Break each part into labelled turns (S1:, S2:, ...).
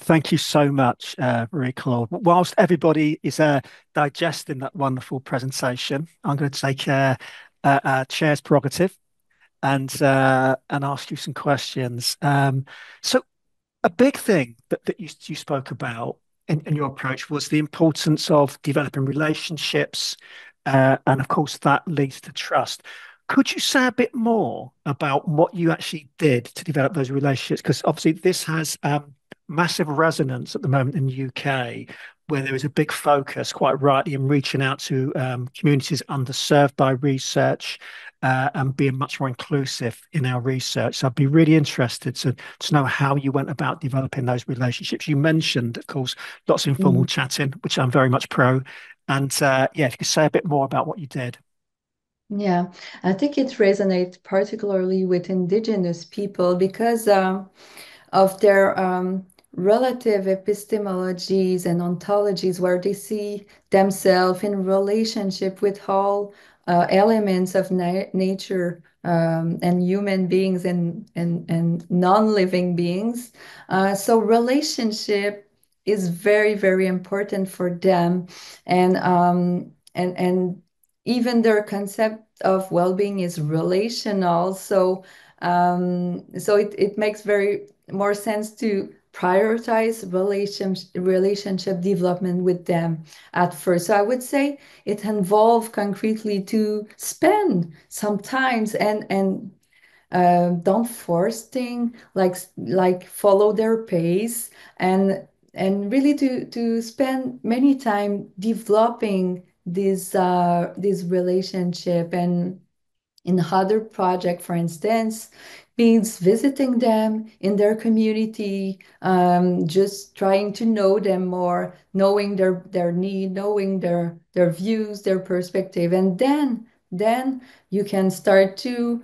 S1: Thank you so much, Marie-Claude. Whilst everybody is digesting that wonderful presentation, I'm going to take chair's prerogative and ask you some questions. So, a big thing that you spoke about in your approach was the importance of developing relationships, and of course that leads to trust. Could you say a bit more about what you actually did to develop those relationships? Because obviously this has massive resonance at the moment in the UK, where there is a big focus, quite rightly, in reaching out to communities underserved by research, and being much more inclusive in our research. So I'd be really interested to know how you went about developing those relationships. You mentioned, of course, lots of informal
S2: Mm.
S1: chatting, which I'm very much pro. And yeah, if you could say a bit more about what you did.
S2: Yeah, I think it resonates particularly with indigenous people because of their relative epistemologies and ontologies, where they see themselves in relationship with all elements of nature and human beings and non-living beings. So relationship is very, very important for them, and even their concept of well-being is relational. So it makes very more sense to prioritize relationship development with them at first. So I would say it involved concretely to spend some times and don't force things, like follow their pace, and really to spend many time developing this relationship. And in other project, for instance, means visiting them in their community, just trying to know them more, knowing their need, knowing their views, their perspective, and then you can start to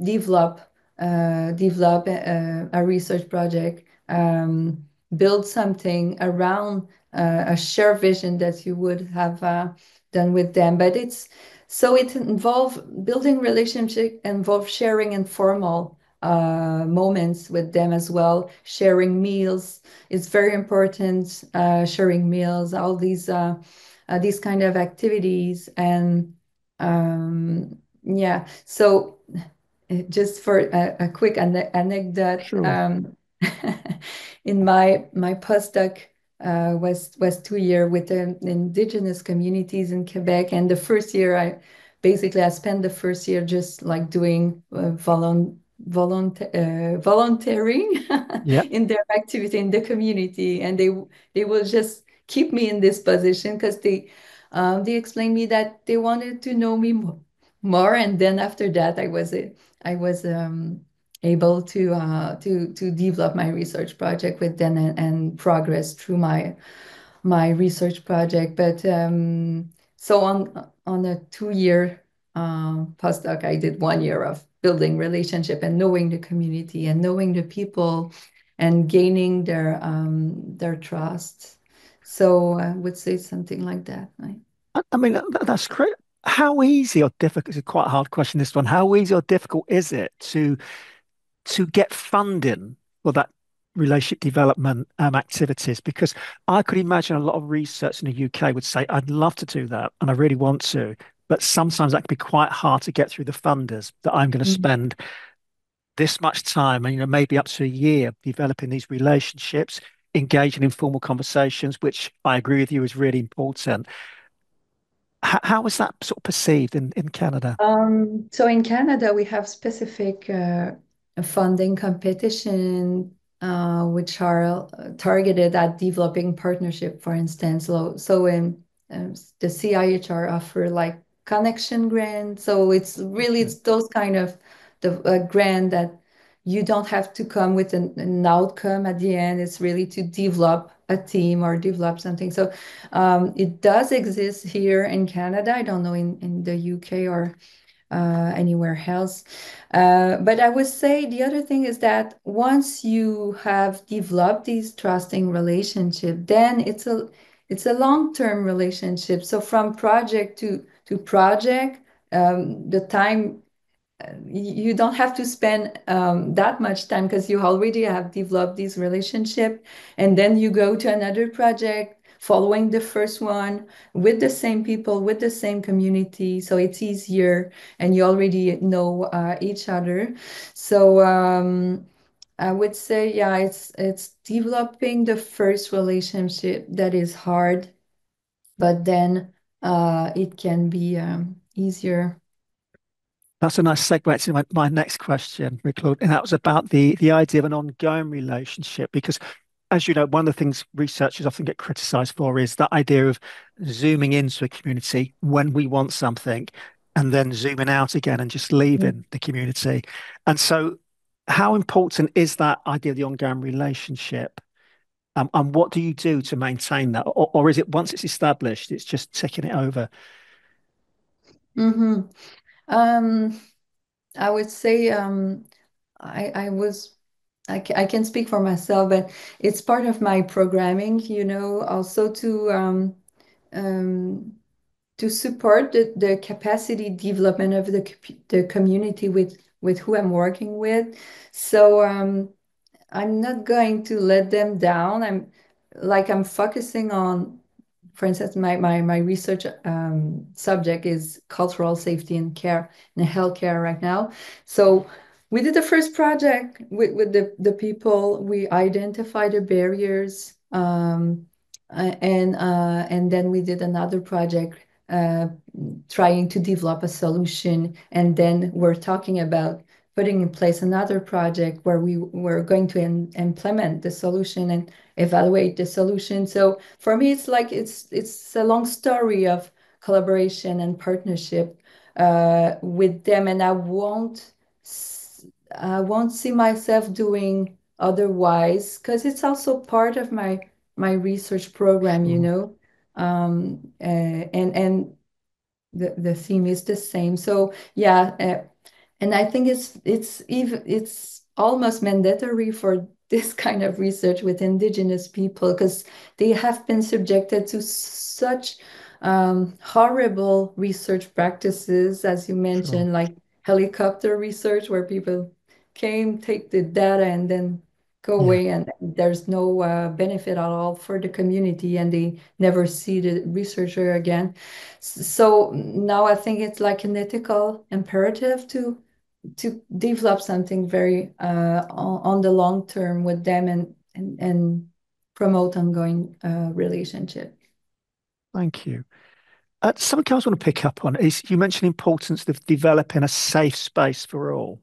S2: develop a research project, build something around a shared vision that you would have done with them. But it involves building relationship, involves sharing informal moments with them as well. Sharing meals is very important. Sharing meals, all these kind of activities, and yeah. So just for a quick anecdote,
S1: Sure.
S2: in my postdoc was 2 year with the indigenous communities in Quebec, and the first year I spent the first year just like doing volunteering
S1: Yeah.
S2: in their activity in the community, and they will just keep me in this position because they explained me that they wanted to know me more, and then after that I was able to develop my research project with them, and progress through my research project. But so on a 2 year postdoc, I did 1 year of building relationship and knowing the community and knowing the people and gaining their trust. So I would say something like that, right?
S1: I mean, that's great. How easy or difficult, it's a quite a hard question, this one. How easy or difficult is it to get funding for that relationship development activities? Because I could imagine a lot of research in the UK would say, I'd love to do that and I really want to, but sometimes that can be quite hard to get through the funders that I'm going to
S2: Mhm.
S1: spend this much time and maybe up to a year developing these relationships, engaging in formal conversations, which I agree with you is really important. How is that sort of perceived in Canada?
S2: So in Canada, we have specific funding competition, which are targeted at developing partnership, for instance. So in the CIHR offer like connection grant. So it's those kind of the grant that you don't have to come with an outcome at the end. It's really to develop a team or develop something. So it does exist here in Canada. I don't know in the UK or anywhere else. But I would say the other thing is that once you have developed these trusting relationship, then it's a long-term relationship. So from project to project, the time you don't have to spend that much time because you already have developed this relationship, and then you go to another project following the first one with the same people, with the same community, so it's easier, and you already know each other. So I would say, yeah, it's developing the first relationship that is hard, but then it can be easier.
S1: That's a nice segue to my next question, Claude, and that was about the idea of an ongoing relationship. Because, as you know, one of the things researchers often get criticized for is that idea of zooming into a community when we want something and then zooming out again and just leaving the community. And so, how important is that idea of the ongoing relationship? And what do you do to maintain that? Or is it once it's established, it's just ticking it over?
S2: Mm-hmm. Um, I would say I was I can speak for myself, but it's part of my programming, also um, to support the capacity development of the community with who I'm working with. So I'm not going to let them down. I'm focusing on, for instance, my research subject is cultural safety and care in healthcare right now. So we did the first project with the people. We identified the barriers, and then we did another project uh, trying to develop a solution. And then we're talking about putting in place another project where we were going to implement the solution and evaluate the solution. So for me, it's like it's a long story of collaboration and partnership with them, and I won't see myself doing otherwise because it's also part of my research program,
S1: Sure.
S2: and the theme is the same. So yeah, and I think it's almost mandatory for this kind of research with indigenous people because they have been subjected to such horrible research practices, as you
S1: Sure.
S2: mentioned, like helicopter research, where people came, take the data, and then go
S1: Yeah.
S2: away, and there's no benefit at all for the community, and they never see the researcher again. So now I think it's like an ethical imperative to develop something very on the long term with them, and promote ongoing relationship.
S1: Thank you. Something else I want to pick up on is you mentioned the importance of developing a safe space for all.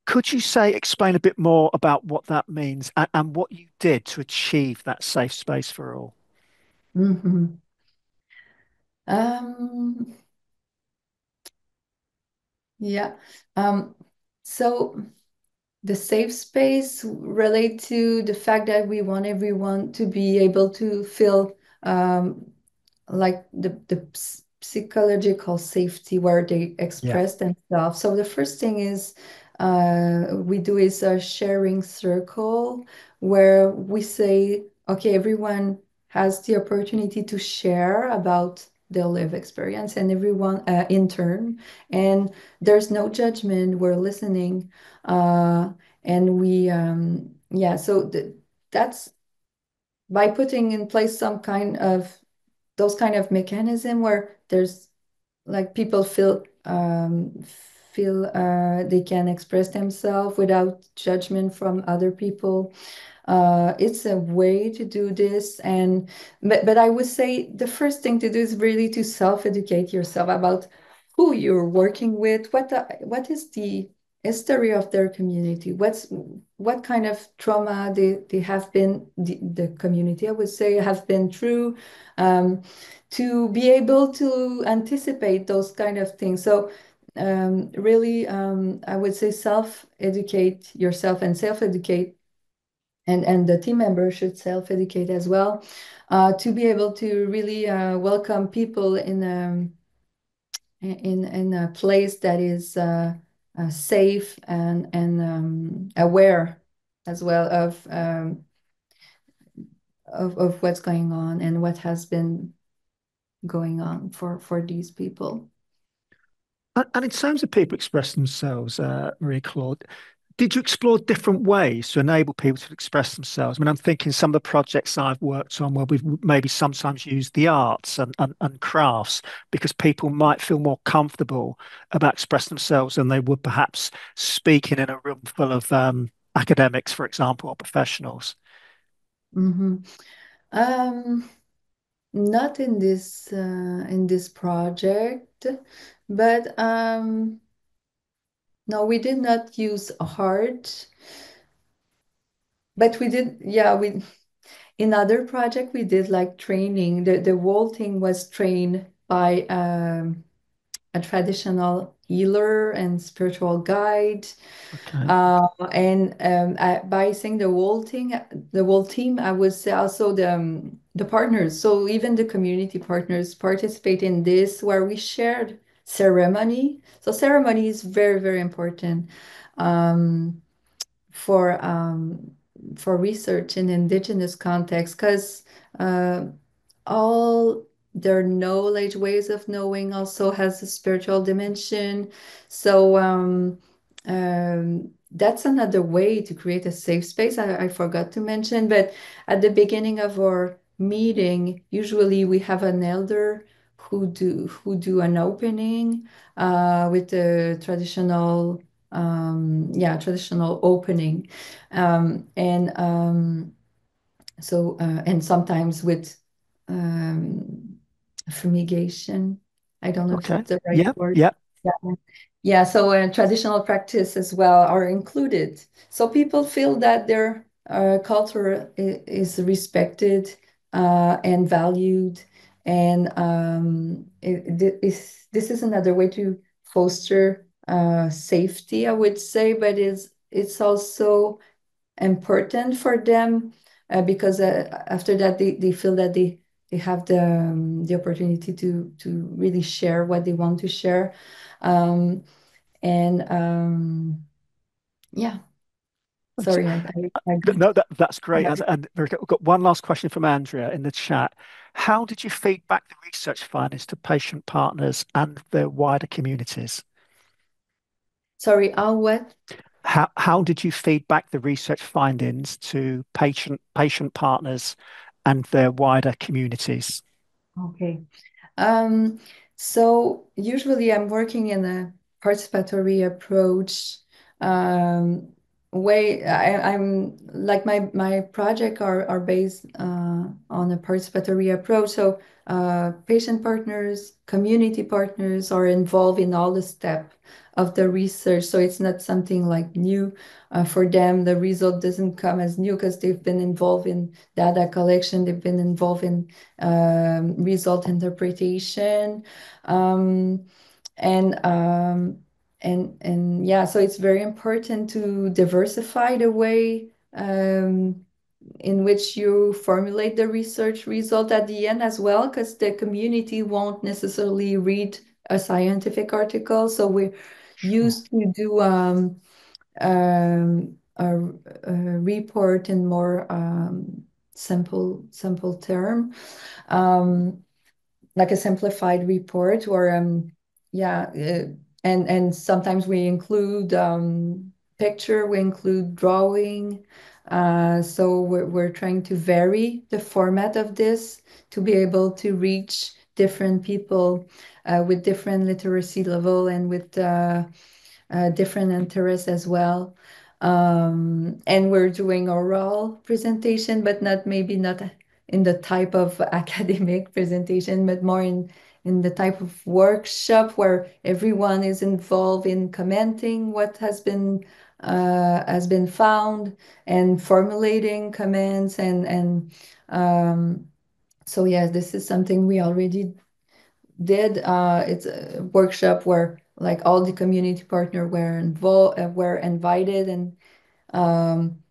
S1: Could you explain a bit more about what that means and what you did to achieve that safe space for all?
S2: Mhm. Um, yeah. Um, so the safe space relate to the fact that we want everyone to be able to feel like the psychological safety where they
S1: Yeah.
S2: express themselves. So the first thing is we do is a sharing circle where we say, okay, everyone has the opportunity to share about their life experience, and everyone in turn, and there's no judgment. We're listening, and yeah. So that's by putting in place some kind of those kind of mechanism where there's like people feel they can express themselves without judgment from other people. It's a way to do this, and but I would say the first thing to do is really to self-educate yourself about who you're working with, what is the history of their community, what kind of trauma they have been the community, I would say, have been through, um, to be able to anticipate those kind of things. So really, I would say self-educate yourself and self-educate, and the team members should self-educate as well, to be able to really welcome people in a place that is safe and aware as well of what's going on and what has been going on for these people.
S1: And in terms of people express themselves, Marie Claude, did you explore different ways to enable people to express themselves? I mean, I'm thinking some of the projects I've worked on where we've maybe sometimes used the arts and crafts because people might feel more comfortable about expressing themselves than they would perhaps speaking in a room full of academics, for example, or professionals.
S2: Mhm. Um, Not in this project, but no, we did not use art, but we did, yeah, we in other project we did like training. The whole thing was trained by a traditional healer and spiritual guide.
S1: Okay.
S2: And by saying the whole team, I would say also the partners. So even the community partners participate in this, where we shared ceremony. So ceremony is very, very important um, for um, for research in indigenous context, because uh, all their knowledge, ways of knowing also has a spiritual dimension. So that's another way to create a safe space. I forgot to mention, but at the beginning of our meeting, usually we have an elder who do an opening with the traditional opening, and and sometimes with um, fumigation. I don't know if
S1: Okay.
S2: it's the right
S1: Yeah.
S2: word.
S1: Yeah.
S2: Yeah. Yeah, so traditional practice as well are included. So people feel that their culture is respected and valued. And this is another way to foster safety, I would say, but it's also important for them because after that they feel that they have the opportunity to really share what they want to share. Um, and yeah,
S1: Thanks.
S2: sorry, I got
S1: No, that's great. And we've got one last question from Andrea in the chat. How did you feed back the research findings to patient partners and their wider communities?
S2: sorry, what?
S1: How did you feed back the research findings to patient partners and their wider communities?
S2: Okay. Um, so usually I'm working in a participatory approach way. I'm like my project are based on a participatory approach. So patient partners, community partners are involved in all the step of the research. So it's not something like new for them. The result doesn't come as new because they've been involved in data collection. They've been involved in result interpretation, um, and yeah, so it's very important to diversify the way in which you formulate the research result at the end as well, because the community won't necessarily read a scientific article. So we're
S1: Sure.
S2: used to do a report in more simple term, um, like a simplified report, or yeah, and sometimes we include picture, we include drawing. So we're trying to vary the format of this to be able to reach different people with different literacy level and with different interests as well. And we're doing oral presentation, but not in the type of academic presentation, but more in the type of workshop where everyone is involved in commenting what has been found and formulating comments and so yeah, this is something we already did. It's a workshop where like all the community partner were invited, um,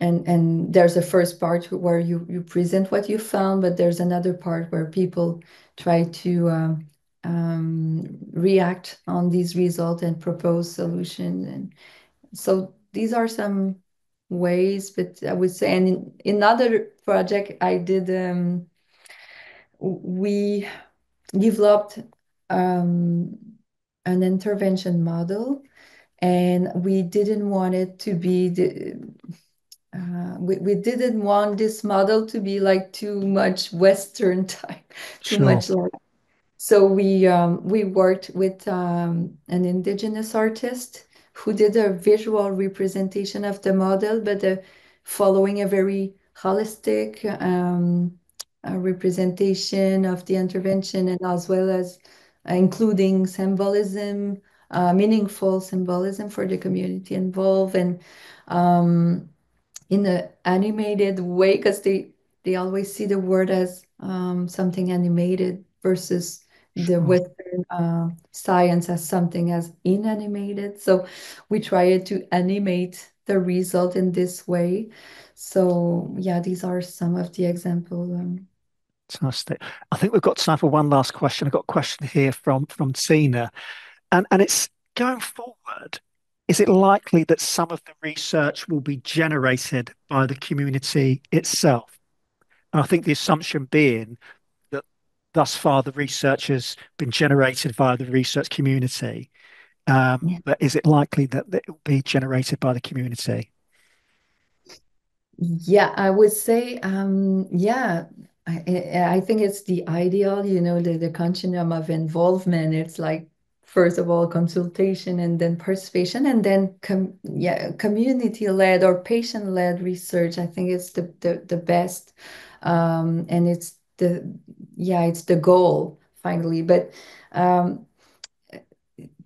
S2: and there's a first part where you present what you found, but there's another part where people try to react on these results and propose solutions. And so these are some ways, but I would say, and in other project I did, we developed um, an intervention model, and we didn't want it to be we didn't want this model to be like too much Western type, too
S1: Sure.
S2: much like. So we worked with an indigenous artist who did a visual representation of the model, but following a very holistic representation of the intervention, and as well as including symbolism, meaningful symbolism for the community involved, and um, in an animated way, because they always see the word as something animated versus the
S1: Sure.
S2: Western science as something as inanimated. So we try to animate the result in this way. So yeah, these are some of the examples.
S1: Fantastic. I think we've got time for one last question. I've got a question here from Tina, and it's going forward. Is it likely that some of the research will be generated by the community itself? And I think the assumption being that thus far the research has been generated via the research community. But is it likely that it will be generated by the community?
S2: Yeah, I would say, yeah, I think it's the ideal, the continuum of involvement. It's like, first of all, consultation and then participation, and then yeah, community-led or patient-led research. I think it's the best. And yeah, it's the goal finally. But um,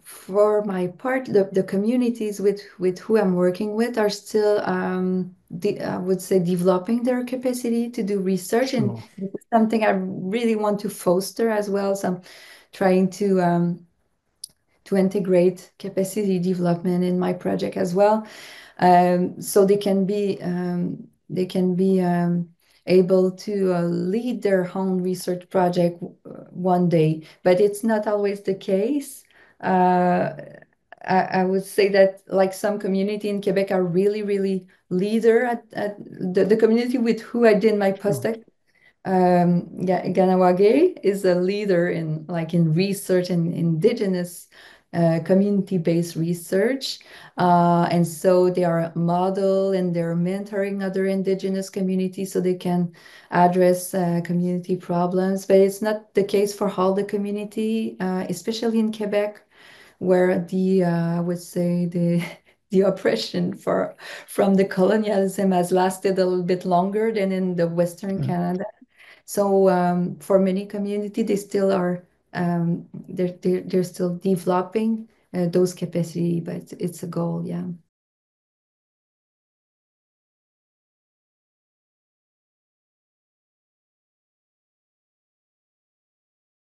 S2: for my part, the communities with who I'm working with are still, I would say, developing their capacity to do research, and
S1: Sure.
S2: this is something I really want to foster as well. So I'm trying to integrate capacity development in my project as well, so they can be able to lead their own research project one day, but it's not always the case. Uh, I would say that like some community in Quebec are really, really leader at the community with who I did my
S1: Sure.
S2: postdoc. Yeah, Ganawage is a leader in research and indigenous community-based research, and so they are a model and they're mentoring other indigenous communities so they can address community problems. But it's not the case for all the community, especially in Quebec, where I would say the oppression from the colonialism has lasted a little bit longer than in the Western
S1: Mm.
S2: Canada. So for many community, they still are they're still developing those capacity, but it's a goal, yeah.